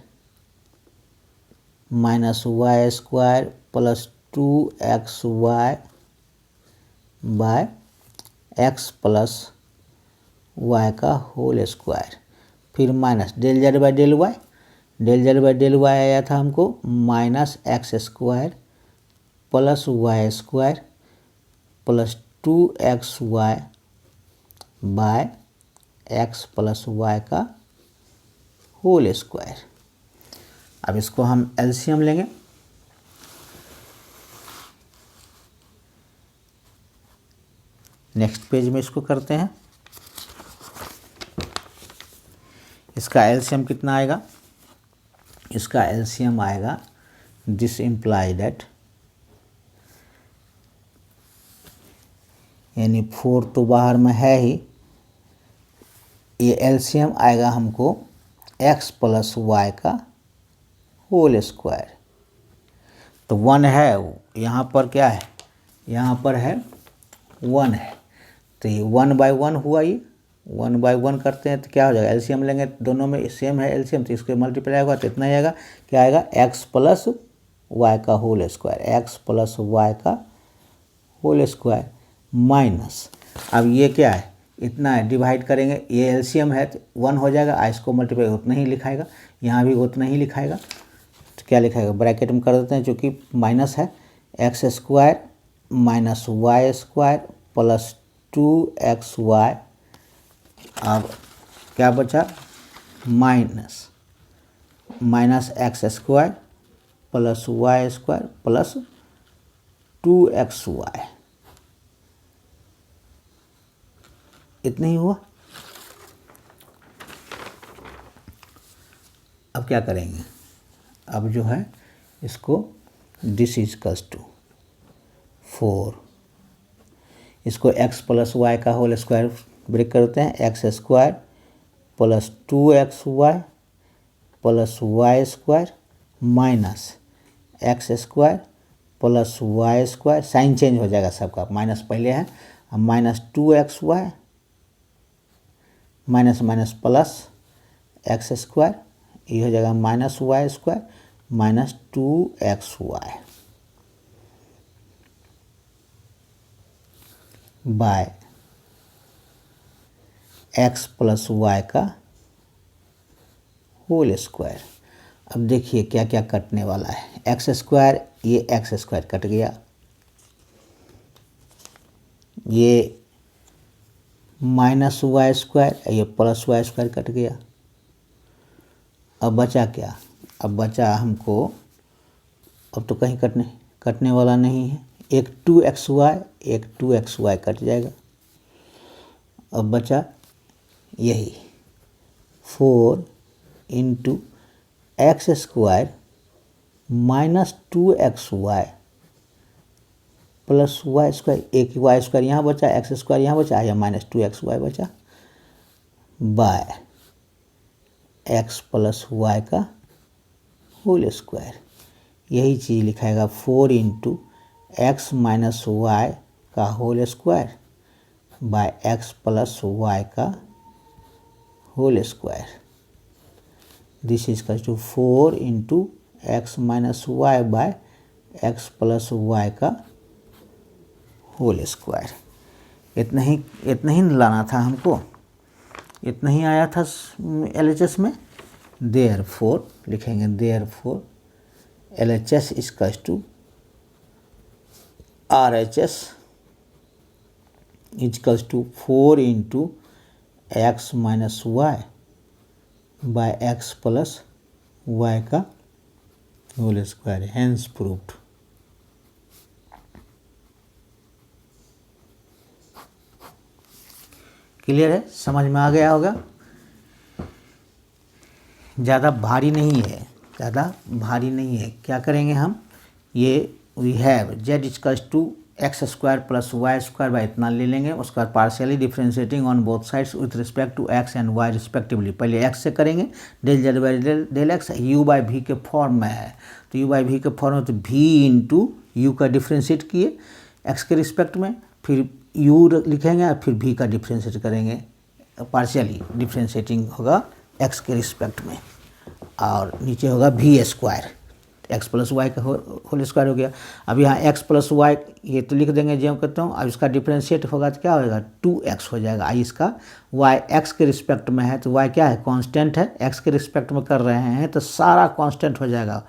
minus y square plus 2xy by x plus y का होल स्क्वायर, फिर minus del z by del y, del z by del y आया था हमको minus x square plus y square plus 2xy by x plus y का whole square. अब इसको हम LCM लेंगे। नेक्स्ट पेज में इसको करते हैं। इसका एलसीएम कितना आएगा? इसका एलसीएम आएगा, दिस इम्प्लाई दैट, यानी 4 तो बाहर में है ही, ये एलसीएम आएगा हमको x प्लस वाई का होल स्क्वायर। तो 1 है, यहाँ पर क्या है? यहाँ पर है 1 है, तो ये 1/1 हुआ। ये 1/1 करते हैं तो क्या हो जाएगा? एलसीएम लेंगे, दोनों में सेम है एलसीएम, तो इसके मल्टीप्लाई होगा तो इतना ही आएगा। क्या आएगा? x प्लस वाई का whole square, x plus y का होल स्क्वायर माइनस, अब ये क्या है? इतना है, डिवाइड करेंगे, ये एलसीएम है तो 1 हो जाएगा, इसको मल्टीप्लाई उतना ही लिखाएगा, यहाँ भी उतना ही लिखाएगा। तो क्या लिखाएगा? ब्रैकेट में कर देते हैं, चूँकि माइनस है, x square minus y square plus 2xy। अब क्या बचा? Minus x square plus y square plus 2xy, इतना ही हुआ। अब क्या करेंगे? अब जो है इसको दिस इज इक्वल्स टू 4, इसको x प्लस वाई का होल स्क्वायर ब्रेक करते हैं, x square plus 2xy plus y square minus x square plus y square, sign change हो जाएगा सबका, माइनस पहले है, अब minus 2xy minus minus plus x square, ये हो जाएगा minus y square minus 2xy by x plus y का होल स्क्वायर। अब देखिए क्या क्या कटने वाला है। एक्स स्क्वायर, ये एक्स स्क्वायर कट गया, ये माइनस वाई स्क्वायर, ये प्लस वाई स्क्वायर कट गया। अब बचा क्या? अब बचा हमको, अब तो कहीं कटने वाला नहीं है, एक 2xy, एक 2xy कट जाएगा। अब बचा यही 4 into x square minus 2xy plus y square, एक वाई स्क्वायर यहाँ बचा, एक्स स्क्वायर यहाँ बचा, या माइनस 2xy बचा बाय एक्स प्लस वाई का होल स्क्वायर। यही चीज़ लिखाएगा 4 इंटू एक्स माइनस वाई का whole square by x plus y का whole square. This is equal to 4 into x minus y by x plus y का whole square. इतना ही लाना था हमको, इतना ही आया था एलएचएस में। देयरफॉर लिखेंगे, therefore LHS equal to RHS equal to 4 into x minus y by x plus y का whole square, hence proved. Clear है? समझ में आ गया होगा। ज़्यादा भारी नहीं है, ज़्यादा भारी नहीं है। क्या करेंगे हम? ये we have z equals to x square plus y square by इतना ले लेंगे, उसका partially differentiating on both sides with respect to x and y respectively. पहले एक्स से करेंगे, del z by del x, u by v के form में है, तो यू बाई वी के फॉर्म में, तो वी इंटू यू का डिफ्रेंशिएट किए एक्स के रिस्पेक्ट में, फिर यू लिखेंगे और फिर भी का डिफ्रेंशिएट करेंगे, पार्शियली डिफ्रेंशिएटिंग होगा एक्स के रिस्पेक्ट में, और नीचे होगा v square. X plus y का होल स्क्वायर हो गया। अब यहाँ एक्स प्लस वाई ये तो लिख देंगे जो मैं कहता हूँ। अब इसका डिफ्रेंशिएट होगा तो क्या होगा 2x हो जाएगा। आई इसका y x के रिस्पेक्ट में है तो y क्या है कांस्टेंट है, x के रिस्पेक्ट में कर रहे हैं तो सारा कांस्टेंट हो जाएगा।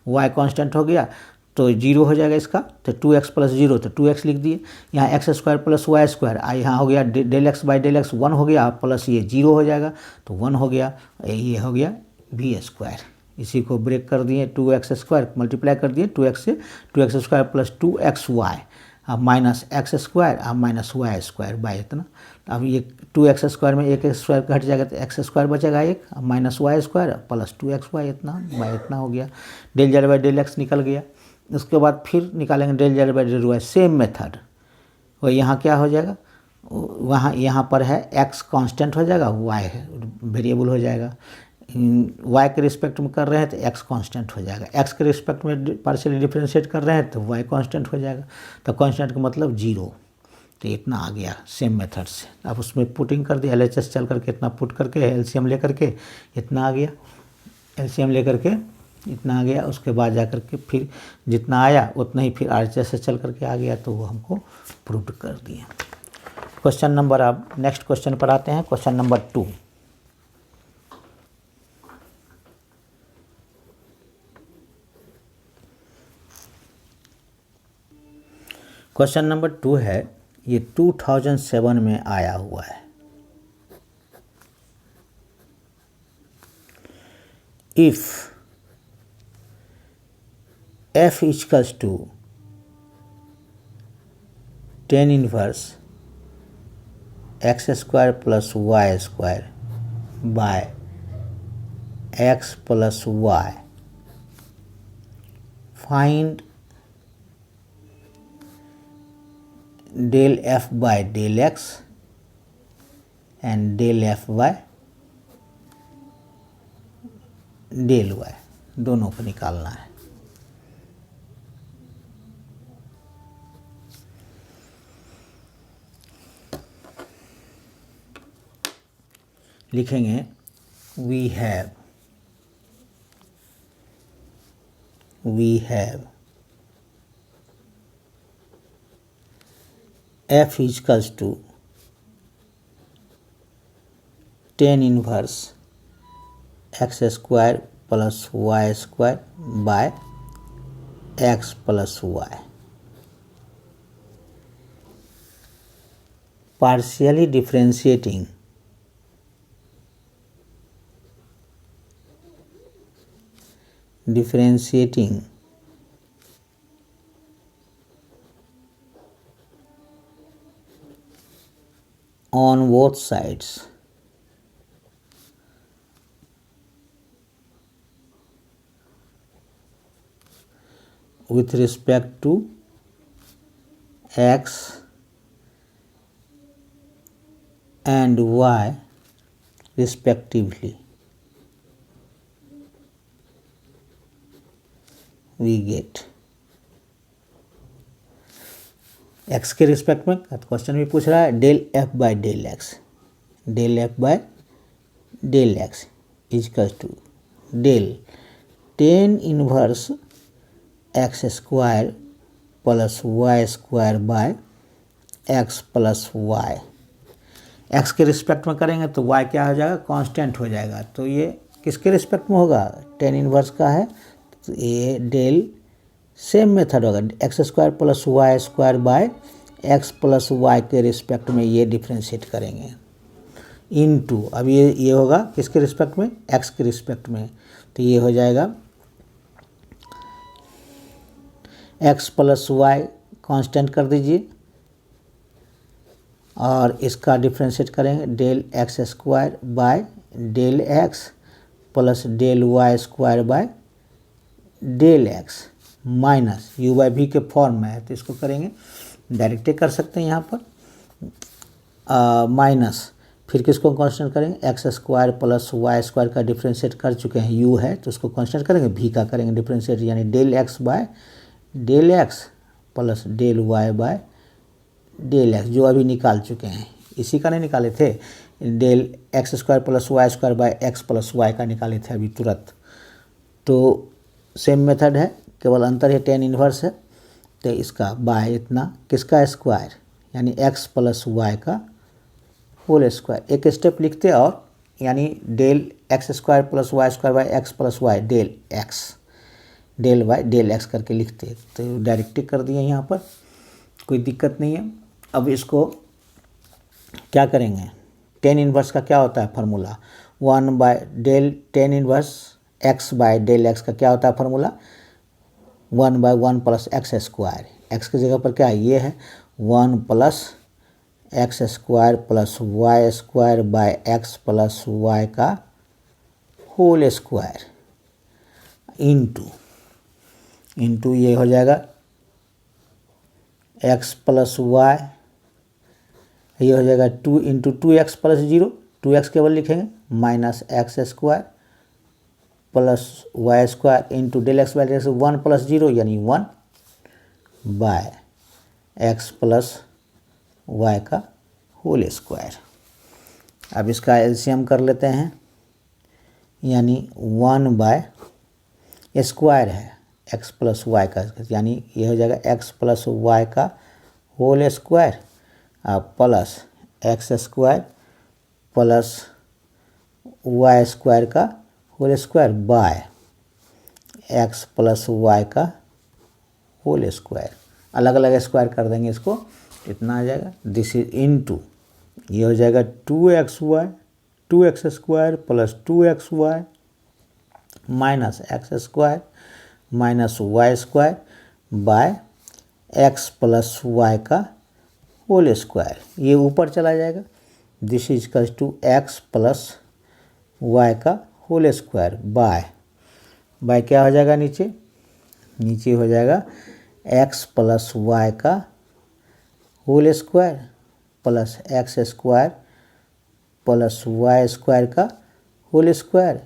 y कांस्टेंट हो गया तो 0 हो जाएगा इसका, तो 2x प्लस 0 तो 2x लिख दिए। यहाँ x square plus y square आई यहाँ हो गया del x by del x 1 हो गया, प्लस ये 0 हो जाएगा तो 1 हो गया, ये हो गया बी स्क्वायर। इसी को ब्रेक कर दिए 2x स्क्वायर मल्टीप्लाई कर दिए 2x से, 2x स्क्वायर प्लस 2xy अब माइनस एक्स स्क्वायर अब माइनस वाई स्क्वायर बाई इतना। अब ये 2x स्क्वायर में एक स्क्वायर घट जाएगा तो एक्स स्क्वायर बचेगा एक, अब minus y square plus 2xy इतना बाई इतना हो गया। Del z by del x निकल गया। उसके बाद फिर निकालेंगे del z by del y, same method. और यहाँ क्या हो जाएगा, वहाँ यहाँ पर है x कांस्टेंट हो जाएगा, y वेरिएबल हो जाएगा। y के रिस्पेक्ट में कर रहे हैं तो x कांस्टेंट हो जाएगा, x के रिस्पेक्ट में पार्शियली डिफरेंशिएट कर रहे हैं तो y कांस्टेंट हो जाएगा। तो कांस्टेंट का मतलब 0। तो इतना आ गया सेम मेथड से। अब उसमें पुटिंग कर दिया, LHS चल करके इतना पुट करके एलसीएम ले करके इतना आ गया, एलसीएम ले करके इतना आ गया। उसके बाद जा कर के फिर जितना आया उतना ही फिर RHS से चल करके आ गया तो वो हमको प्रूव कर दिया। क्वेश्चन नंबर, अब नेक्स्ट क्वेश्चन पर आते हैं, क्वेश्चन नंबर 2। क्वेश्चन नंबर 2 है, ये 2007 में आया हुआ है। If f equals to tan inverse x square plus y square by x plus y, find del f by del x and del f by del y, दोनों को निकालना है। लिखेंगे we have f equals to tan inverse x square plus y square by x plus y, partially differentiating on both sides with respect to x and y respectively, we get x के respect में question भी पूछ रहा है del f by del x, del f by del x equal to del tan inverse x square plus y square by x plus y. X के respect में करेंगे तो y क्या हो जाएगा कांस्टेंट हो जाएगा, तो ये किसके रिस्पेक्ट में होगा tan इनवर्स का है तो ये डेल सेम मेथड होगा, x square plus y square by x plus y के रिस्पेक्ट में ये डिफ्रेंशिएट करेंगे इनटू, अब ये होगा किसके रिस्पेक्ट में एक्स के रिस्पेक्ट में, तो ये हो जाएगा एक्स प्लस वाई कांस्टेंट कर दीजिए और इसका डिफ्रेंशिएट करेंगे del x square by del x plus del y square by del x minus u by v के फॉर्म में है तो इसको करेंगे डायरेक्ट कर सकते हैं यहाँ पर माइनस फिर किसको कांस्टेंट करेंगे x square plus y square का डिफ्रेंशिएट कर चुके हैं यू है तो उसको कांस्टेंट करेंगे वी का करेंगे डिफ्रेंशिएट यानी del x by del x plus del y by del x जो अभी निकाल चुके हैं, इसी का नहीं निकाले थे del x square plus y square by x plus y का निकाले थे अभी तुरंत। तो सेम मेथड है, केवल अंतर है टेन इन्वर्स है। तो इसका बाय इतना किसका स्क्वायर यानी x प्लस वाई का होल स्क्वायर, एक स्टेप लिखते और यानी del x square plus y square by x plus y del x del y del x करके लिखते। तो डायरेक्ट कर दिए यहाँ पर, कोई दिक्कत नहीं है। अब इसको क्या करेंगे, टेन इन्वर्स का क्या होता है formula, 1 by del tan inverse x by del x का क्या होता है formula, 1 by 1 plus x square. X की जगह पर क्या है, ये है 1 plus x square plus y square by x plus y का होल स्क्वायर इंटू ये हो जाएगा एक्स प्लस वाई, ये हो जाएगा 2 इंटू 2x प्लस 0, 2x केवल लिखेंगे minus x square plus y square into del x by del x 1 plus 0 यानी 1 बाय एक्स प्लस वाई का होल स्क्वायर। अब इसका एलसीएम कर लेते हैं, यानी 1 बाय स्क्वायर है एक्स प्लस वाई का, यानी ये हो जाएगा एक्स प्लस वाई का whole square plus x square plus y square का whole square by x plus y का होल स्क्वायर। अलग अलग स्क्वायर कर देंगे इसको, इतना आ जाएगा। दिस इज इनटू ये हो जाएगा 2x square plus 2xy minus x square minus y square by x plus y का होल स्क्वायर। ये ऊपर चला जाएगा, this is equals to x plus y का होल स्क्वायर बाय क्या हो जाएगा, नीचे हो जाएगा एक्स प्लस वाई का whole square plus x square plus y square का होल स्क्वायर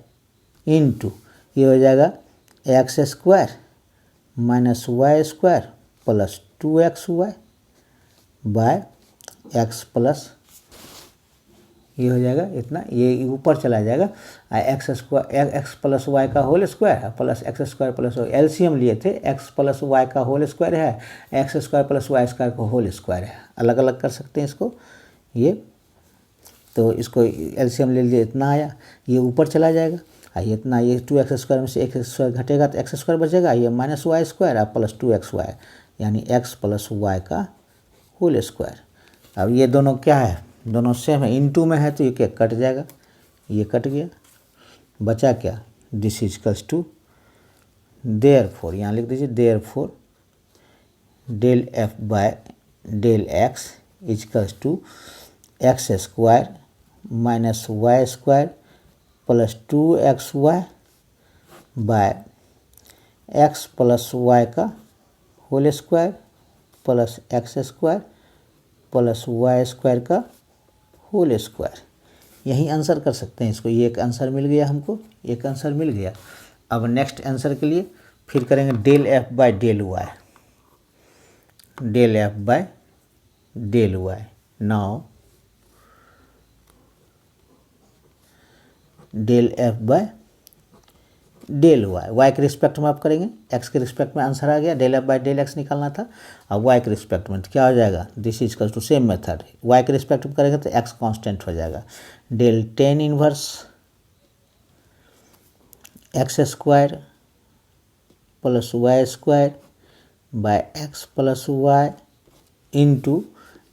इंटू ये हो जाएगा x square minus y square plus 2xy by x plus ये हो जाएगा इतना, ये ऊपर चला जाएगा एक्स प्लस वाई का होल स्क्वायर है plus x square plus LCM लिए थे, एक्स प्लस वाई का होल स्क्वायर है, x square plus y square का होल स्क्वायर है। अलग अलग कर सकते हैं इसको, ये तो इसको एलसीएम ले लिए, इतना आया, ये ऊपर चला जाएगा ये इतना, ये 2x स्क्वायर में से एक्स स्क्वायर घटेगा तो एक्स स्क्वायर बचेगा, ये minus y square plus 2xy यानी एक्स प्लस वाई का होल स्क्वायर। अब ये दोनों क्या है, दोनों सेम है, इनटू में है तो ये क्या कट जाएगा, ये कट गया, बचा क्या, this is equals to therefore, यहाँ लिख दीजिए therefore del f by del x is equals to x square minus y square plus 2xy by x plus y का whole square plus x square plus y square का whole square. यही answer कर सकते हैं इसको, ये एक answer मिल गया हमको, एक आंसर मिल गया। अब नेक्स्ट आंसर के लिए फिर करेंगे del f by del y, del f by del y. Now del f by del y, y के रिस्पेक्ट में आप करेंगे, एक्स के रिस्पेक्ट में आंसर आ गया, del f by del x निकालना था। अब वाई के रिस्पेक्ट में तो क्या हो जाएगा, this is equals to same method, y के रिस्पेक्ट में करेंगे तो एक्स कांस्टेंट हो जाएगा, del tan inverse x square plus y square by x plus y into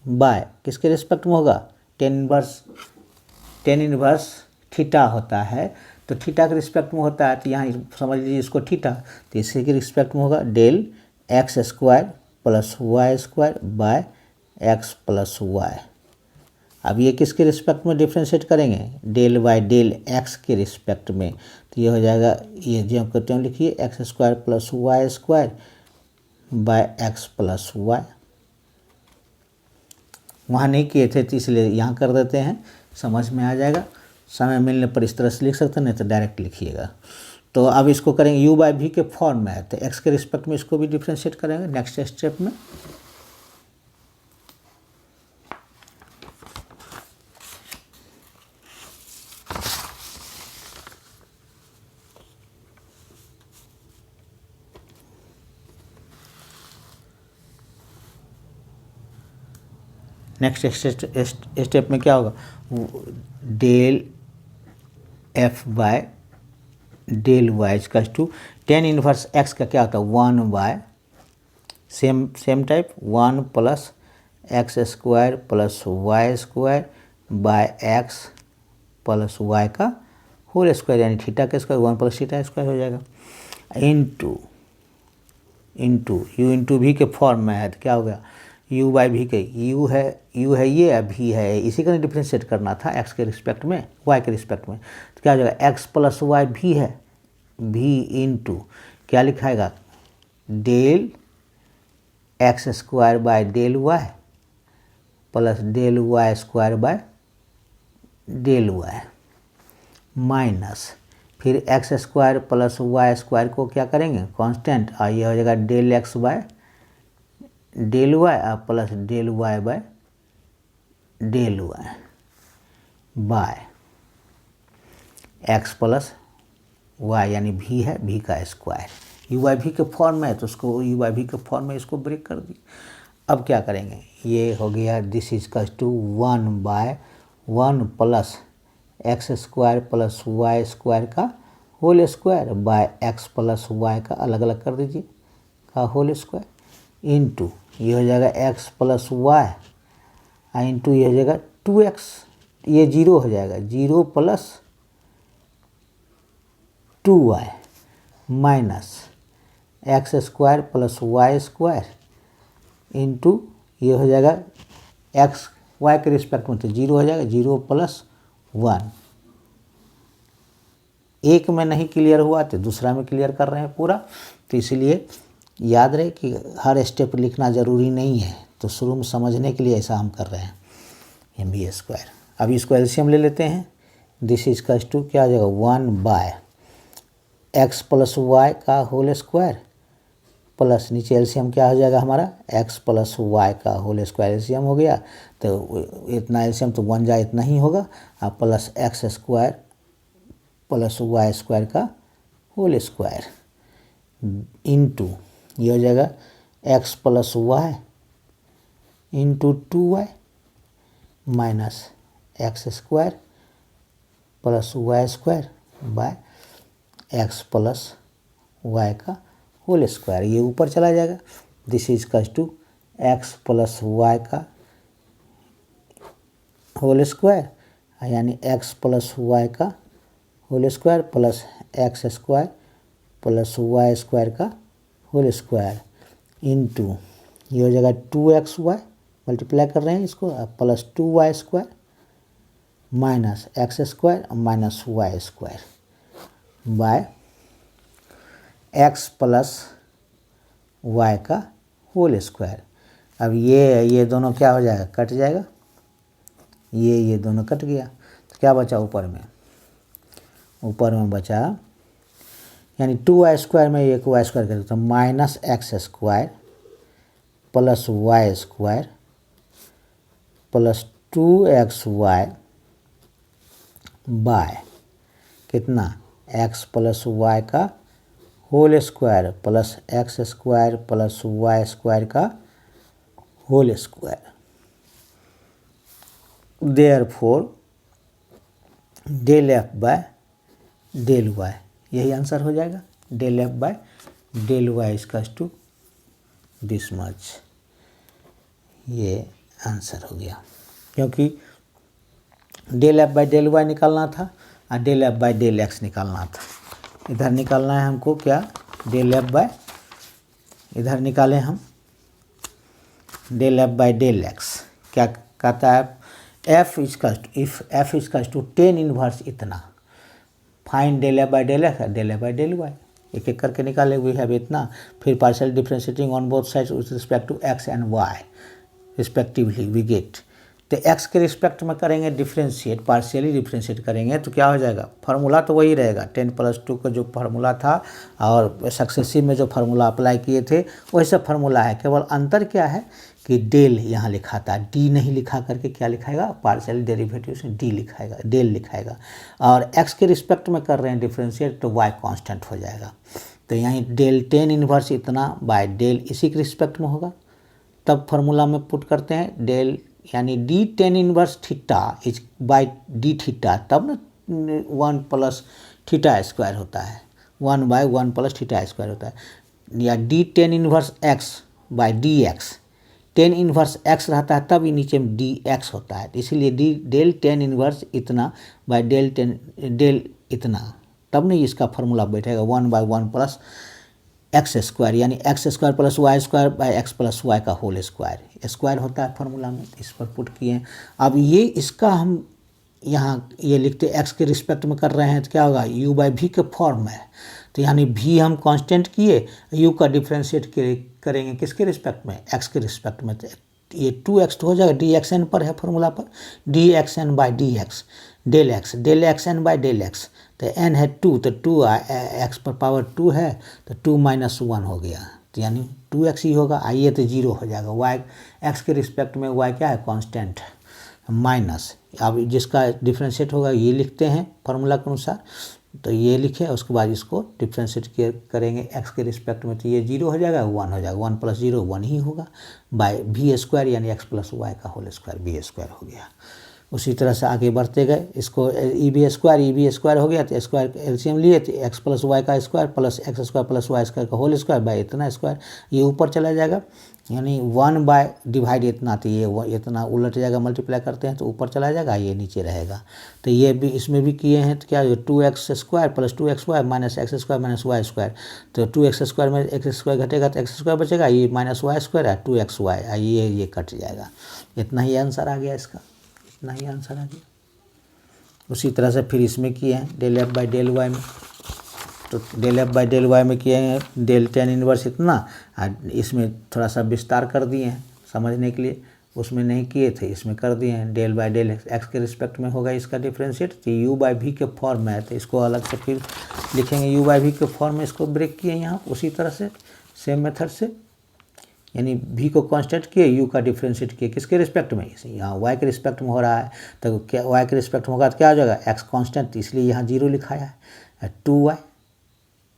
by किसके रिस्पेक्ट में होगा, टेन इनवर्स थीटा होता है तो थीटा के रिस्पेक्ट में होता है, तो यहाँ समझ लीजिए इसको थीटा, तो इसी के रिस्पेक्ट में होगा del x square plus y square by x plus y. अब ये किसके रिस्पेक्ट में डिफ्रेंशिएट करेंगे, डेल वाई डेल एक्स के रिस्पेक्ट में, तो ये हो जाएगा, ये जो हम कहते हैं लिखिए x square plus y square by x plus y. वहाँ नहीं किए थे तो इसलिए यहाँ कर देते हैं, समझ में आ जाएगा। समय मिलने पर इस तरह से लिख सकते हैं, नहीं तो डायरेक्ट लिखिएगा। तो अब इसको करेंगे u बाई वी के फॉर्म में है, तो x के रिस्पेक्ट में इसको भी डिफ्रेंशिएट करेंगे नेक्स्ट स्टेप में। नेक्स्ट स्टेप में क्या होगा, del f by del y इसका टू टेन इनवर्स एक्स का क्या होता है 1 by same type 1 plus x square plus y square by x plus y का होल स्क्वायर, यानी थीटा का स्क्वायर 1 प्लस थीटा स्क्वायर हो जाएगा, इंटू यू इंटू भी के फॉर्म में है तो क्या हो गया u बाई भी के u है ये अब भी है, इसी का डिफ्रेंशिएट करना था x के रिस्पेक्ट में y के रिस्पेक्ट में, तो क्या हो जाएगा x प्लस वाई भी है भी इंटू क्या लिखाएगा del x square by del y plus del y square by del y minus फिर x square plus y square को क्या करेंगे कांस्टेंट, और ये हो जाएगा del x by del y और plus del y by del y by x plus y, यानी भी है भी का स्क्वायर, यू बाई भी के फॉर्म में है तो उसको यू बाई भी के फॉर्म में इसको ब्रेक कर दी। अब क्या करेंगे, ये हो गया दिस इज का to 1 by 1 plus x square plus y square का whole square by x plus y का अलग अलग कर दीजिए का होल स्क्वायर इंटू ये हो जाएगा एक्स प्लस वाई इंटू ये हो जाएगा 2x, ये 0 हो जाएगा 0 plus 2y minus x square plus y square into ये हो जाएगा एक्स वाई के रिस्पेक्ट में तो 0 हो जाएगा 0 प्लस 1, एक में नहीं क्लियर हुआ तो दूसरा में क्लियर कर रहे हैं पूरा, तो इसलिए याद रहे कि हर स्टेप लिखना ज़रूरी नहीं है, तो शुरू में समझने के लिए ऐसा हम कर रहे हैं एम बी स्क्वायर। अब इसको एलसीएम ले लेते हैं, दिस इज का टू क्या आ जाएगा 1 बाय एक्स प्लस वाई का होल स्क्वायर प्लस नीचे एलसीएम क्या हो जाएगा हमारा एक्स प्लस वाई का होल स्क्वायर, एलसीएम हो गया तो इतना एलसीएम तो 1 जाए इतना ही होगा, और plus x square plus y square का होल स्क्वायर इंटू ये हो जाएगा x plus y into 2y minus x square plus y square by x plus y का होल स्क्वायर, ये ऊपर चला जाएगा, दिस इज का टू एक्स प्लस वाई का होल स्क्वायर यानी एक्स प्लस वाई का whole square plus x square plus y square का होल स्क्वायर इंटू ये हो जाएगा 2xy मल्टीप्लाई कर रहे हैं इसको plus 2y square minus x square minus y square by x plus y का होल स्क्वायर। अब ये दोनों क्या हो जाएगा कट जाएगा, ये दोनों कट गया तो क्या बचा ऊपर में बचा यानी 2y स्क्वायर में एक वाई स्क्वायर कर तो minus x square plus y square plus 2xy by कितना एक्स प्लस वाई का whole square plus x square plus y square का whole square, therefore del f by del y, यही answer हो जाएगा del f by del y इसका to this much, ये answer हो गया क्योंकि del f by del y निकालना था और del f by del x निकालना था, इधर निकालना है हमको क्या डेल एफ बाय, इधर निकालें हम del f by del x, क्या कहता है f is to tan inverse इतना, find del f by del x del f by del y, एक एक करके निकाले हुए है इतना, फिर partial differentiating on both sides with respect to x and y respectively we get, तो एक्स के रिस्पेक्ट में करेंगे डिफ्रेंशिएट, पार्शियली डिफ्रेंशिएट करेंगे तो क्या हो जाएगा, फार्मूला तो वही रहेगा 10+2 का जो फार्मूला था और सक्सेसिव में जो फार्मूला अप्लाई किए थे वही सब फार्मूला है, केवल अंतर क्या है कि डेल यहाँ लिखा था, डी नहीं लिखा करके क्या लिखाएगा पार्शियल डेरिवेटिव से डी लिखाएगा डेल लिखाएगा, और एक्स के रिस्पेक्ट में कर रहे हैं डिफ्रेंशिएट तो वाई कांस्टेंट हो जाएगा, तो यहाँ डेल 10 इनवर्स इतना बाय डेल इसी के रिस्पेक्ट में होगा, तब फार्मूला में पुट करते हैं डेल यानी D tan inverse theta is by D theta, तब ना 1 प्लस थीटा स्क्वायर होता है, 1/1 प्लस थीटा स्क्वायर होता है। या D ten inverse x by d x, ten inverse x रहता है तब ये नीचे में डी एक्स होता है, इसीलिए डी डेल टेन इनवर्स इतना बाई डेल इतना, तब नहीं इसका फॉर्मूला बैठेगा 1/1 प्लस एक्स स्क्वायर, यानी x square plus y square by x plus y का होल स्क्वायर, स्क्वायर होता है फार्मूला में, इस पर पुट किए हैं। अब ये इसका हम यहाँ ये लिखते एक्स के रिस्पेक्ट में कर रहे हैं तो क्या होगा, यू बाई वी के फॉर्म है, तो यानी भी हम कांस्टेंट किए, यू का डिफ्रेंशिएट करेंगे किसके रिस्पेक्ट में, एक्स के रिस्पेक्ट में, तो ये 2x तो हो जाएगा, डी एक्स एन पर है फॉर्मूला पर, d x n by d x, del x n by del x, तो एन है 2, तो 2 एक्स पर पावर 2 है तो 2 - 1 हो गया, तो यानी 2x ही होगा, आइए तो 0 हो जाएगा, वाई एक्स के रिस्पेक्ट में वाई क्या है कांस्टेंट माइनस, अब जिसका डिफ्रेंशिएट होगा ये लिखते हैं फार्मूला के अनुसार, तो ये लिखे उसके बाद इसको डिफ्रेंशिएट करेंगे एक्स के रिस्पेक्ट में, तो ये 0 हो जाएगा, 1 हो जाएगा, 1 + 0 1 ही होगा, बाई वी स्क्वायर यानी एक्स प्लस वाई का होल स्क्वायर वी स्क्वायर हो गया। उसी तरह से आगे बढ़ते गए, इसको ई बी स्क्वायर हो गया, तो स्क्वायर एलसीएम लिए तो एक्स प्लस वाई का square plus x square plus y square का होल स्क्वायर बाई इतना स्क्वायर, ये ऊपर चला जाएगा, यानी 1 बाय डिवाइड इतना, तो ये इतना उलट जाएगा, मल्टीप्लाई करते हैं तो ऊपर चला जाएगा, ये नीचे रहेगा, तो ये भी इसमें भी किए हैं, तो क्या 2x square plus 2xy minus x square minus y square, तो 2x स्क्वायर में एक्स स्क्वायर घटेगा तो एक्स स्क्वायर बचेगा, ये माइनस वाई स्क्वायर है 2xy, ये कट जाएगा, इतना ही आंसर आ गया इसका, इतना ही आंसर आ गया। उसी तरह से फिर इसमें किए हैं del f by del y में, तो del f by del y में किए हैं डेल टेन इनवर्स इतना, इसमें थोड़ा सा विस्तार कर दिए हैं समझने के लिए, उसमें नहीं किए थे, इसमें कर दिए हैं, डेल बाई डेल एक्स के रिस्पेक्ट में होगा इसका डिफ्रेंशिएट, तो यू बाई वी के फॉर्म में है, तो इसको अलग से फिर लिखेंगे यू बाई वी के फॉर्म में, इसको ब्रेक किए यहाँ उसी तरह से सेम मेथड से, यानी v को कांस्टेंट किए, u का डिफ्रेंशिएट किए किसके रिस्पेक्ट में, यहाँ y के रिस्पेक्ट में हो रहा है, तो क्या y के रिस्पेक्ट में होगा तो क्या हो जाएगा x कांस्टेंट, इसलिए यहाँ 0 लिखाया है, 2y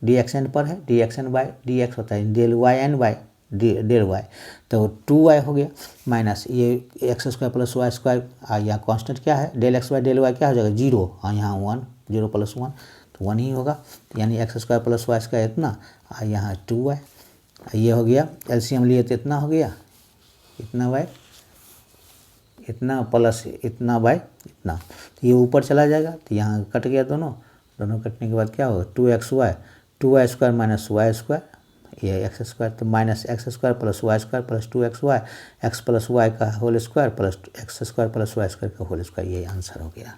डी एक्स एन पर है, d x n by d x होता है del y n by del y, तो 2y हो गया माइनस ये x square plus y square, यहाँ कांस्टेंट क्या है del x by del y क्या हो जाएगा 0, यहाँ 1 0 + 1 तो 1 ही होगा, यानी x square plus y square इतना, यहाँ 2y, ये हो गया, एलसीएम लिए तो इतना हो गया, इतना बाय इतना प्लस इतना बाय इतना, तो ये ऊपर चला जाएगा, तो यहाँ कट गया दोनों कटने के बाद क्या होगा 2y square minus y square, ये एक्स स्क्वायर, तो minus x square plus y square plus 2xy, x plus y का whole square plus x square plus y square का होल स्क्वायर, ये आंसर हो गया।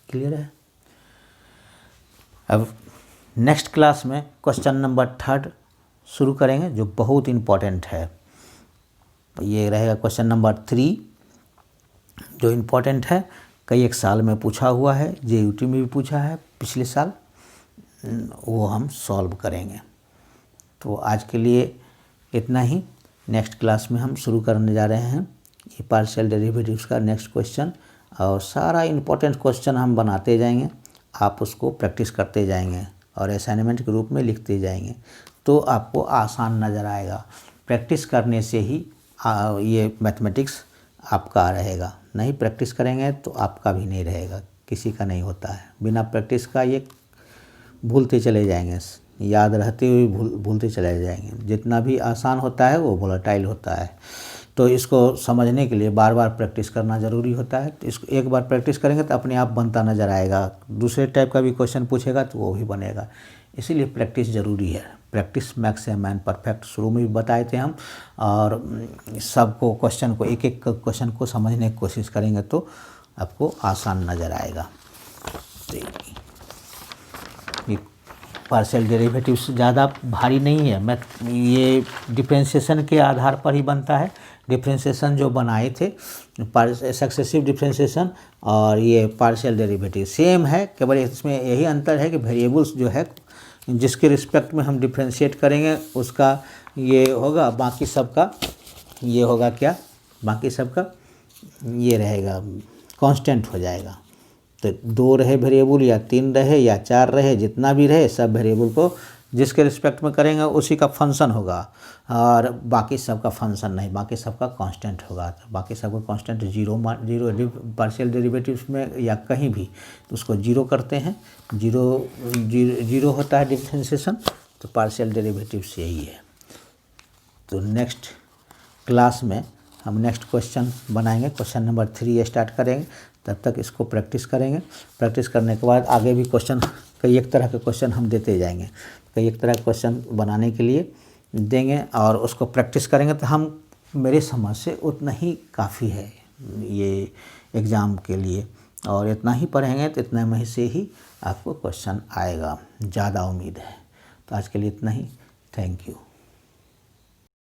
क्लियर है। अब नेक्स्ट क्लास में क्वेश्चन नंबर 3 शुरू करेंगे जो बहुत इम्पॉर्टेंट है, ये रहेगा क्वेश्चन नंबर 3 जो इम्पॉर्टेंट है, कई एक साल में पूछा हुआ है, JUT में भी पूछा है पिछले साल, वो हम सॉल्व करेंगे। तो आज के लिए इतना ही, नेक्स्ट क्लास में हम शुरू करने जा रहे हैं ये पार्शियल डेरिवेटिव्स का नेक्स्ट क्वेश्चन, और सारा इम्पोर्टेंट क्वेश्चन हम बनाते जाएंगे, आप उसको प्रैक्टिस करते जाएंगे और असाइनमेंट के रूप में लिखते जाएंगे, तो आपको आसान नज़र आएगा। प्रैक्टिस करने से ही ये मैथमेटिक्स आपका रहेगा, नहीं प्रैक्टिस करेंगे तो आपका भी नहीं रहेगा, किसी का नहीं होता है, बिना प्रैक्टिस का ये भूलते चले जाएंगे, याद रहते हुए भूलते चले जाएंगे। जितना भी आसान होता है वो वोलेटाइल होता है, तो इसको समझने के लिए बार बार प्रैक्टिस करना ज़रूरी होता है। तो इसको एक बार प्रैक्टिस करेंगे तो अपने आप बनता नज़र आएगा, दूसरे टाइप का भी क्वेश्चन पूछेगा तो वो भी बनेगा, इसीलिए प्रैक्टिस ज़रूरी है। Practice makes a man perfect शुरू में भी बताए थे हम, और सबको क्वेश्चन को एक एक क्वेश्चन को समझने की कोशिश करेंगे तो आपको आसान नज़र आएगा। ये पार्शियल डेरिवेटिव्स ज़्यादा भारी नहीं है, मैं ये डिफरेंशिएशन के आधार पर ही बनता है। डिफरेंशिएशन जो बनाए थे सक्सेसिव डिफरेंशिएशन और ये पार्शियल डेरिवेटिव सेम है, केवल इसमें यही अंतर है कि वेरिएबल्स जो है जिसके रिस्पेक्ट में हम डिफरेंशिएट करेंगे उसका ये होगा, बाकी सबका ये होगा क्या, बाकी सबका ये रहेगा कांस्टेंट हो जाएगा। तो 2 रहे वेरिएबल या 3 रहे या 4 रहे, जितना भी रहे सब वेरिएबल को जिसके रिस्पेक्ट में करेंगे उसी का फंक्शन होगा, और बाकी सब का फंक्शन नहीं, बाकी सब का कांस्टेंट होगा। तो बाकी सब का कांस्टेंट जीरो पार्शियल डेरिवेटिव्स में या कहीं भी तो उसको जीरो करते हैं, जीरो होता है डिफरेंशिएशन, तो पार्शियल डेरिवेटिव्स यही है। तो नेक्स्ट क्लास में हम नेक्स्ट क्वेश्चन बनाएंगे, क्वेश्चन नंबर 3 स्टार्ट करेंगे। तब तक इसको प्रैक्टिस करेंगे। प्रैक्टिस करने के बाद आगे भी क्वेश्चन कई एक तरह के क्वेश्चन हम देते जाएंगे, कई एक तरह के क्वेश्चन बनाने के लिए देंगे और उसको प्रैक्टिस करेंगे। तो हम मेरे समझ से उतना ही काफ़ी है ये एग्ज़ाम के लिए, और इतना ही पढ़ेंगे तो इतना में से ही आपको क्वेश्चन आएगा, ज़्यादा उम्मीद है। तो आज के लिए इतना ही, थैंक यू।